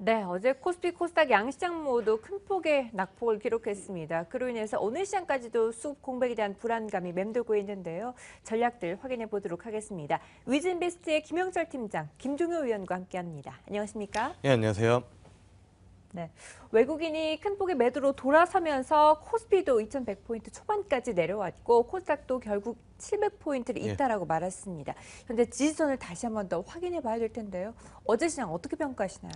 네, 어제 코스피, 코스닥 양시장 모두 큰 폭의 낙폭을 기록했습니다. 그로 인해서 오늘 시장까지도 수급 공백에 대한 불안감이 맴돌고 있는데요. 전략들 확인해 보도록 하겠습니다. 위즈인베스트의 김영철 팀장, 김종효 위원과 함께합니다. 안녕하십니까? 예, 안녕하세요. 네, 외국인이 큰 폭의 매도로 돌아서면서 코스피도 2100포인트 초반까지 내려왔고 코스닥도 결국 700포인트를 이탈하고 말았습니다. 현재 지지선을 다시 한 번 더 확인해 봐야 될 텐데요. 어제 시장 어떻게 평가하시나요?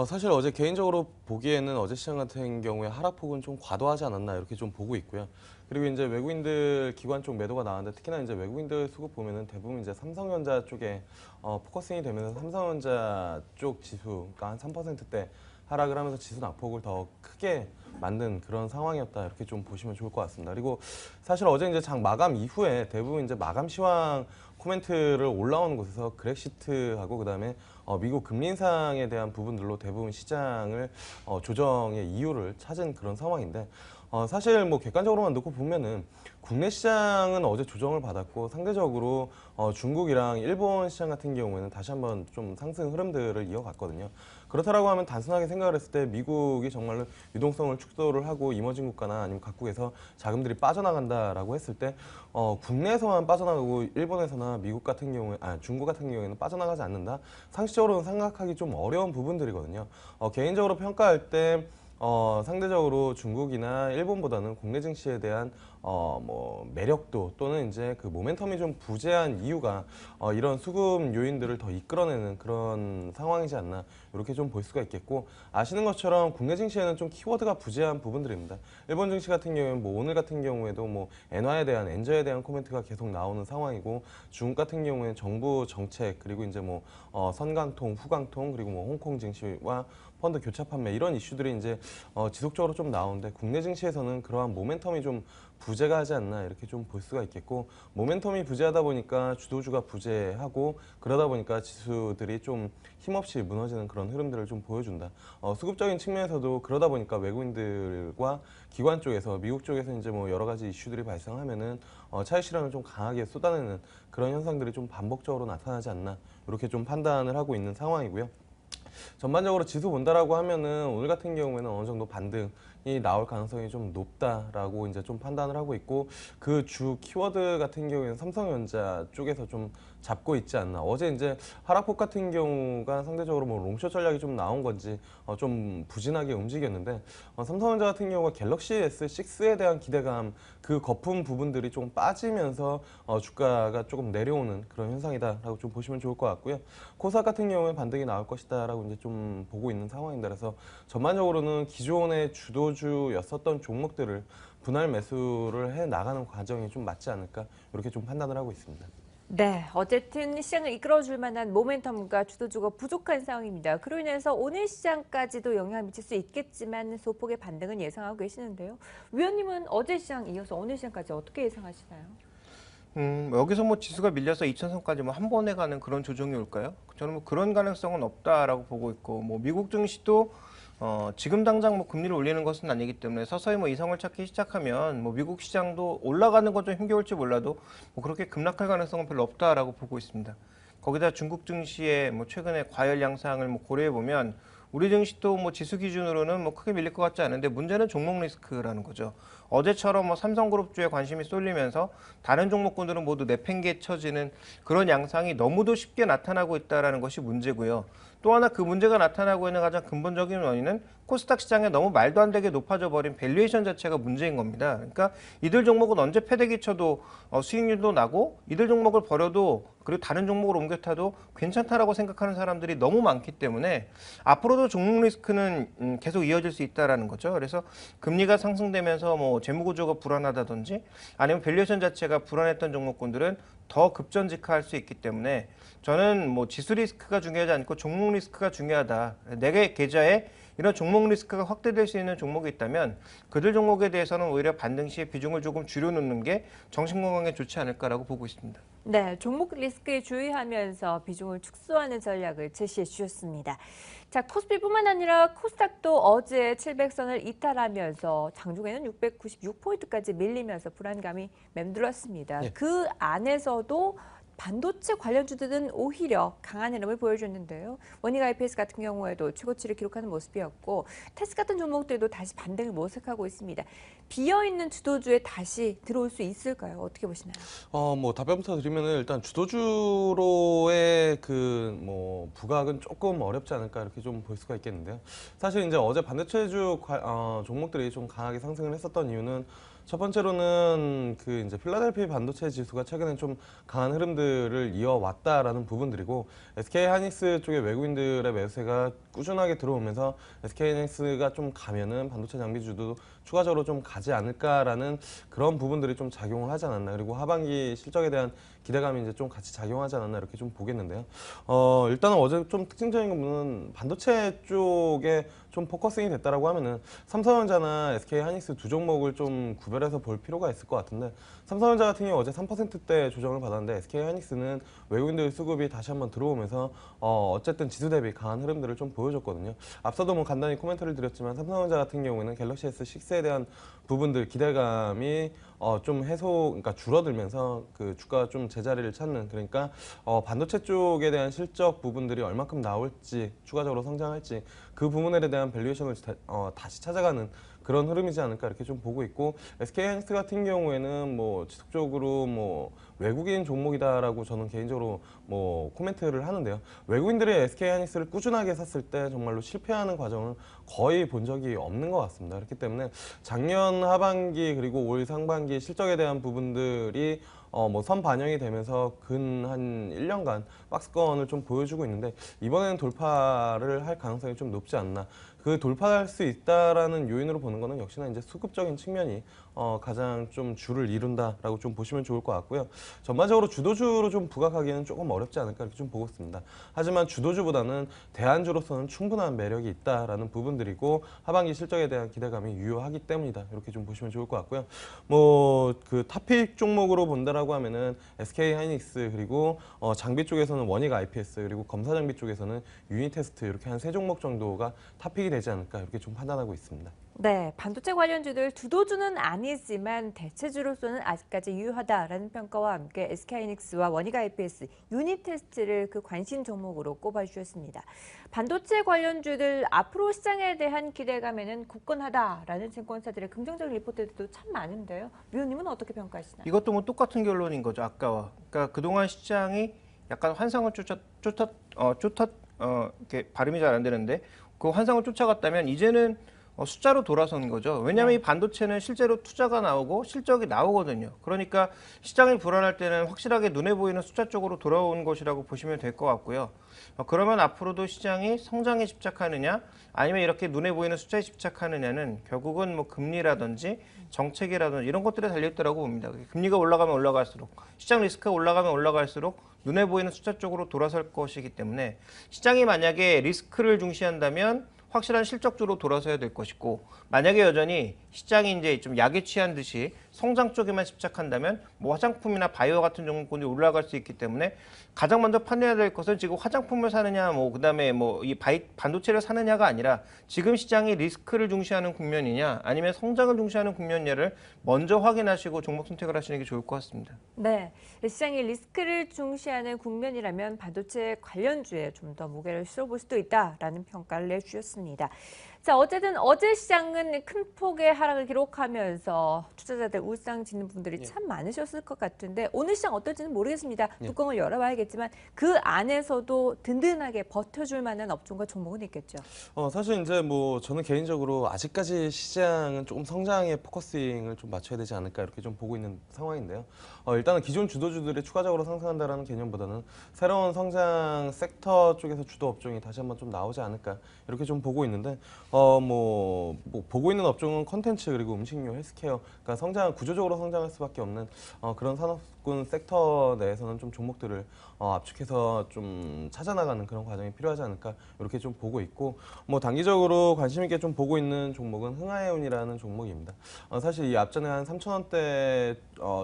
사실 어제 개인적으로 보기에는 어제 시장 같은 경우에 하락폭은 좀 과도하지 않았나 이렇게 좀 보고 있고요. 그리고 이제 외국인들 기관 쪽 매도가 나왔는데 특히나 이제 외국인들 수급 보면은 대부분 이제 삼성전자 쪽에 포커싱이 되면서 삼성전자 쪽 지수가 한 3%대 하락을 하면서 지수 낙폭을 더 크게 만든 그런 상황이었다 이렇게 좀 보시면 좋을 것 같습니다. 그리고 사실 어제 이제 장 마감 이후에 대부분 이제 마감 시황 코멘트를 올라오는 곳에서 그렉시트하고 그다음에 미국 금리 인상에 대한 부분들로 대부분 시장을 조정의 이유를 찾은 그런 상황인데 사실 뭐 객관적으로만 놓고 보면은 국내 시장은 어제 조정을 받았고 상대적으로 중국이랑 일본 시장 같은 경우에는 다시 한번 좀 상승 흐름들을 이어갔거든요. 그렇다라고 하면 단순하게 생각을 했을 때 미국이 정말로 유동성을 축소를 하고 이머징 국가나 아니면 각국에서 자금들이 빠져나간다라고 했을 때 국내에서만 빠져나가고 일본에서나 미국 같은 경우에 중국 같은 경우에는 빠져나가지 않는다. 상식적으로는 생각하기 좀 어려운 부분들이거든요. 개인적으로 평가할 때 상대적으로 중국이나 일본보다는 국내 증시에 대한 뭐 매력도 또는 이제 그 모멘텀이 좀 부재한 이유가 이런 수급 요인들을 더 이끌어내는 그런 상황이지 않나 이렇게 좀 볼 수가 있겠고 아시는 것처럼 국내 증시에는 좀 키워드가 부재한 부분들입니다. 일본 증시 같은 경우에는 뭐 오늘 같은 경우에도 뭐 엔화에 대한 엔저에 대한 코멘트가 계속 나오는 상황이고 중국 같은 경우에는 정부 정책 그리고 이제 뭐 선강통, 후강통 그리고 뭐 홍콩 증시와 펀드 교차 판매 이런 이슈들이 이제 지속적으로 좀 나오는데 국내 증시에서는 그러한 모멘텀이 좀 부재가 하지 않나 이렇게 좀 볼 수가 있겠고 모멘텀이 부재하다 보니까 주도주가 부재하고 그러다 보니까 지수들이 좀 힘없이 무너지는 그런 흐름들을 좀 보여준다. 수급적인 측면에서도 그러다 보니까 외국인들과 기관 쪽에서 미국 쪽에서 이제 뭐 여러 가지 이슈들이 발생하면은 차익 실현을 좀 강하게 쏟아내는 그런 현상들이 좀 반복적으로 나타나지 않나 이렇게 좀 판단을 하고 있는 상황이고요. 전반적으로 지수 본다라고 하면은 오늘 같은 경우에는 어느 정도 반등이 나올 가능성이 좀 높다라고 이제 좀 판단을 하고 있고 그 주 키워드 같은 경우에는 삼성전자 쪽에서 좀 잡고 있지 않나. 어제 이제 하락폭 같은 경우가 상대적으로 뭐 롱숏 전략이 좀 나온 건지 좀 부진하게 움직였는데 삼성전자 같은 경우가 갤럭시 S6에 대한 기대감 그 거품 부분들이 좀 빠지면서 주가가 조금 내려오는 그런 현상이다라고 좀 보시면 좋을 것 같고요. 코스닥 같은 경우에 반등이 나올 것이다라고 이제 좀 보고 있는 상황입니다. 그래서 전반적으로는 기존의 주도주였었던 종목들을 분할 매수를 해 나가는 과정이 좀 맞지 않을까 이렇게 좀 판단을 하고 있습니다. 네, 어쨌든 시장을 이끌어줄 만한 모멘텀과 주도주가 부족한 상황입니다. 그로 인해서 오늘 시장까지도 영향을 미칠 수 있겠지만 소폭의 반등은 예상하고 계시는데요. 위원님은 어제 시장 이어서 오늘 시장까지 어떻게 예상하시나요? 여기서 뭐 지수가 밀려서 2,000선까지 뭐 한 번에 가는 그런 조정이 올까요? 저는 뭐 그런 가능성은 없다라고 보고 있고, 뭐 미국 증시도 지금 당장 뭐 금리를 올리는 것은 아니기 때문에 서서히 뭐 이성을 찾기 시작하면 뭐 미국 시장도 올라가는 건 좀 힘겨울지 몰라도 뭐 그렇게 급락할 가능성은 별로 없다라고 보고 있습니다. 거기다 중국 증시의 뭐 최근에 과열 양상을 뭐 고려해 보면 우리 증시도 뭐 지수 기준으로는 뭐 크게 밀릴 것 같지 않은데 문제는 종목 리스크라는 거죠. 어제처럼 뭐 삼성그룹주에 관심이 쏠리면서 다른 종목군들은 모두 내팽개 쳐지는 그런 양상이 너무도 쉽게 나타나고 있다는 것이 문제고요. 또 하나 그 문제가 나타나고 있는 가장 근본적인 원인은 코스닥 시장에 너무 말도 안 되게 높아져 버린 밸류에이션 자체가 문제인 겁니다. 그러니까 이들 종목은 언제 패대기 쳐도 수익률도 나고 이들 종목을 버려도 그리고 다른 종목으로 옮겨 타도 괜찮다라고 생각하는 사람들이 너무 많기 때문에 앞으로도 종목 리스크는 계속 이어질 수 있다라는 거죠. 그래서 금리가 상승되면서 뭐 재무구조가 불안하다든지 아니면 밸류에이션 자체가 불안했던 종목군들은 더 급전직하할 수 있기 때문에 저는 뭐 지수 리스크가 중요하지 않고 종목 리스크가 중요하다. 내 계좌에 이런 종목 리스크가 확대될 수 있는 종목이 있다면 그들 종목에 대해서는 오히려 반등 시에 비중을 조금 줄여놓는 게 정신건강에 좋지 않을까라고 보고 있습니다. 네, 종목 리스크에 주의하면서 비중을 축소하는 전략을 제시해 주셨습니다. 자, 코스피뿐만 아니라 코스닥도 어제 700선을 이탈하면서 장중에는 696포인트까지 밀리면서 불안감이 맴돌았습니다. 예. 그 안에서도 반도체 관련주들은 오히려 강한 흐름을 보여줬는데요. 원익 IPS 같은 경우에도 최고치를 기록하는 모습이었고 테스 같은 종목들도 다시 반등을 모색하고 있습니다. 비어있는 주도주에 다시 들어올 수 있을까요? 어떻게 보시나요? 뭐 답변부터 드리면은 일단 주도주로의 그 뭐 부각은 조금 어렵지 않을까 이렇게 좀 볼 수가 있겠는데요. 사실 이제 어제 반도체주 종목들이 좀 강하게 상승을 했었던 이유는 첫 번째로는 그 이제 필라델피 반도체 지수가 최근에 좀 강한 흐름들을 이어왔다라는 부분들이고 SK 하이닉스 쪽의 외국인들의 매수세가 꾸준하게 들어오면서 SK 하이닉스가 좀 가면은 반도체 장비주도 추가적으로 좀 가지 않을까라는 그런 부분들이 좀 작용을 하지 않았나. 그리고 하반기 실적에 대한 기대감이 이제 좀 같이 작용하지 않았나 이렇게 좀 보겠는데요. 일단은 어제 좀 특징적인 부분은 반도체 쪽에 좀 포커싱이 됐다라고 하면은 삼성전자나 SK 하이닉스 두 종목을 좀 구별해서 볼 필요가 있을 것 같은데 삼성전자 같은 경우 어제 3%대 조정을 받았는데 SK 하이닉스는 외국인들 수급이 다시 한번 들어오면서 어쨌든 지수 대비 강한 흐름들을 좀 보여줬거든요. 앞서도 뭐 간단히 코멘트를 드렸지만 삼성전자 같은 경우에는 갤럭시 S6에 대한 부분들 기대감이 좀 그러니까 줄어들면서 그 주가가 좀 제자리를 찾는 그러니까 반도체 쪽에 대한 실적 부분들이 얼마큼 나올지 추가적으로 성장할지 그 부분에 대한 밸류에이션을 다시 찾아가는 그런 흐름이지 않을까 이렇게 좀 보고 있고 SK 하이닉스 같은 경우에는 뭐 지속적으로 뭐 외국인 종목이다라고 저는 개인적으로 뭐 코멘트를 하는데요. 외국인들이 SK 하이닉스를 꾸준하게 샀을 때 정말로 실패하는 과정을 거의 본 적이 없는 것 같습니다. 그렇기 때문에 작년 하반기 그리고 올 상반기 실적에 대한 부분들이 뭐 선반영이 되면서 근 한 1년간 박스권을 좀 보여주고 있는데 이번에는 돌파를 할 가능성이 좀 높지 않나. 그 돌파할 수 있다라는 요인으로 보는 거는 역시나 이제 수급적인 측면이 가장 좀 주를 이룬다라고 좀 보시면 좋을 것 같고요. 전반적으로 주도주로 좀 부각하기는 조금 어렵지 않을까 이렇게 좀 보고 있습니다. 하지만 주도주보다는 대안주로서는 충분한 매력이 있다라는 부분들이고 하반기 실적에 대한 기대감이 유효하기 때문이다. 이렇게 좀 보시면 좋을 것 같고요. 뭐 그 탑픽 종목으로 본다라고 하면은 SK 하이닉스 그리고 장비 쪽에서는 원익 IPS 그리고 검사 장비 쪽에서는 유니테스트 이렇게 한 세 종목 정도가 탑픽이 되지 않을까 이렇게 좀 판단하고 있습니다. 네, 반도체 관련주들 주도주는 아니지만 대체주로서는 아직까지 유효하다라는 평가와 함께 SK하이닉스와 원익 IPS, 유니테스트를 그 관심 종목으로 꼽아주셨습니다. 반도체 관련주들 앞으로 시장에 대한 기대감에는 굳건하다라는 증권사들의 긍정적인 리포트들도 참 많은데요. 위원님은 어떻게 평가하시나요? 이것도 뭐 똑같은 결론인 거죠. 아까와. 그러니까 그동안 시장이 약간 환상을 이렇게 발음이 잘 안 되는데 그 환상을 쫓아갔다면 이제는 숫자로 돌아선 거죠. 왜냐하면 네. 이 반도체는 실제로 투자가 나오고 실적이 나오거든요. 그러니까 시장이 불안할 때는 확실하게 눈에 보이는 숫자 쪽으로 돌아온 것이라고 보시면 될 것 같고요. 그러면 앞으로도 시장이 성장에 집착하느냐 아니면 이렇게 눈에 보이는 숫자에 집착하느냐는 결국은 뭐 금리라든지 정책이라든지 이런 것들에 달려있다고 봅니다. 금리가 올라가면 올라갈수록 시장 리스크가 올라가면 올라갈수록 눈에 보이는 숫자 쪽으로 돌아설 것이기 때문에 시장이 만약에 리스크를 중시한다면 확실한 실적주로 돌아서야 될 것이고 만약에 여전히 시장이 이제 좀 약에 취한 듯이 성장 쪽에만 집착한다면 뭐 화장품이나 바이오 같은 종목군이 올라갈 수 있기 때문에 가장 먼저 판단해야 될 것은 지금 화장품을 사느냐 뭐 그다음에 뭐 이 반도체를 사느냐가 아니라 지금 시장이 리스크를 중시하는 국면이냐 아니면 성장을 중시하는 국면이냐를 먼저 확인하시고 종목 선택을 하시는 게 좋을 것 같습니다. 네, 시장이 리스크를 중시하는 국면이라면 반도체 관련주에 좀 더 무게를 실어볼 수도 있다라는 평가를 내주셨습니다. 자, 어쨌든 어제 시장은 큰 폭의 하락을 기록하면서 투자자들 울상 짓는 분들이 참 많으셨을 것 같은데 오늘 시장 어떨지는 모르겠습니다. 뚜껑을 열어봐야겠지만 그 안에서도 든든하게 버텨줄 만한 업종과 종목은 있겠죠. 사실 이제 뭐 저는 개인적으로 아직까지 시장은 조금 성장에 포커싱을 좀 맞춰야 되지 않을까 이렇게 좀 보고 있는 상황인데요. 일단은 기존 주도주들이 추가적으로 상승한다라는 개념보다는 새로운 성장 섹터 쪽에서 주도 업종이 다시 한번 좀 나오지 않을까 이렇게 좀 보고 있는데 뭐 보고 있는 업종은 컨텐츠 그리고 음식료, 헬스케어 그러니까 구조적으로 성장할 수밖에 없는 그런 산업군 섹터 내에서는 좀 종목들을 압축해서 좀 찾아나가는 그런 과정이 필요하지 않을까 이렇게 좀 보고 있고 뭐 단기적으로 관심 있게 좀 보고 있는 종목은 흥하해운이라는 종목입니다. 사실 이 앞전에 한 3,000원대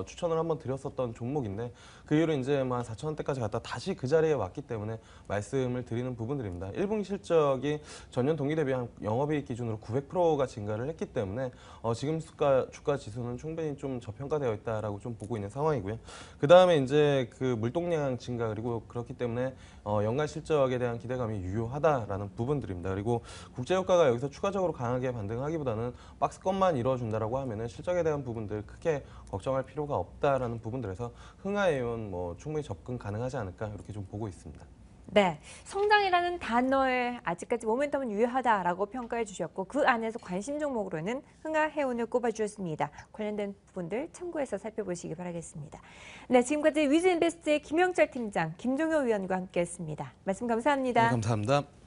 추천을 한번 드렸었던 종목인데 그 이후로 이제 한 4,000원대까지 갔다 다시 그 자리에 왔기 때문에 말씀을 드리는 부분들입니다. 1분기 실적이 전년 동기 대비 한 영업이익 기준으로 900%가 증가를 했기 때문에 지금 주가 지수는 충분히 좀 저평가되어 있다라고 좀 보고 있는 상황이고요. 그 다음에 이제 그 물동량 증가 그리고 그렇기 때문에 연간 실적에 대한 기대감이 유효하다라는 부분들입니다. 그리고 국제유가가 여기서 추가적으로 강하게 반등하기보다는 박스권만 이루어준다라고 하면은 실적에 대한 부분들 크게 걱정할 필요가 없다라는 부분들에서 흥하에온 뭐 충분히 접근 가능하지 않을까 이렇게 좀 보고 있습니다. 네, 성장이라는 단어에 아직까지 모멘텀은 유효하다라고 평가해 주셨고 그 안에서 관심 종목으로는 흥하해운을 꼽아주셨습니다. 관련된 부분들 참고해서 살펴보시기 바라겠습니다. 네, 지금까지 위즈인베스트의 김영철 팀장, 김종효 위원과 함께했습니다. 말씀 감사합니다. 네, 감사합니다.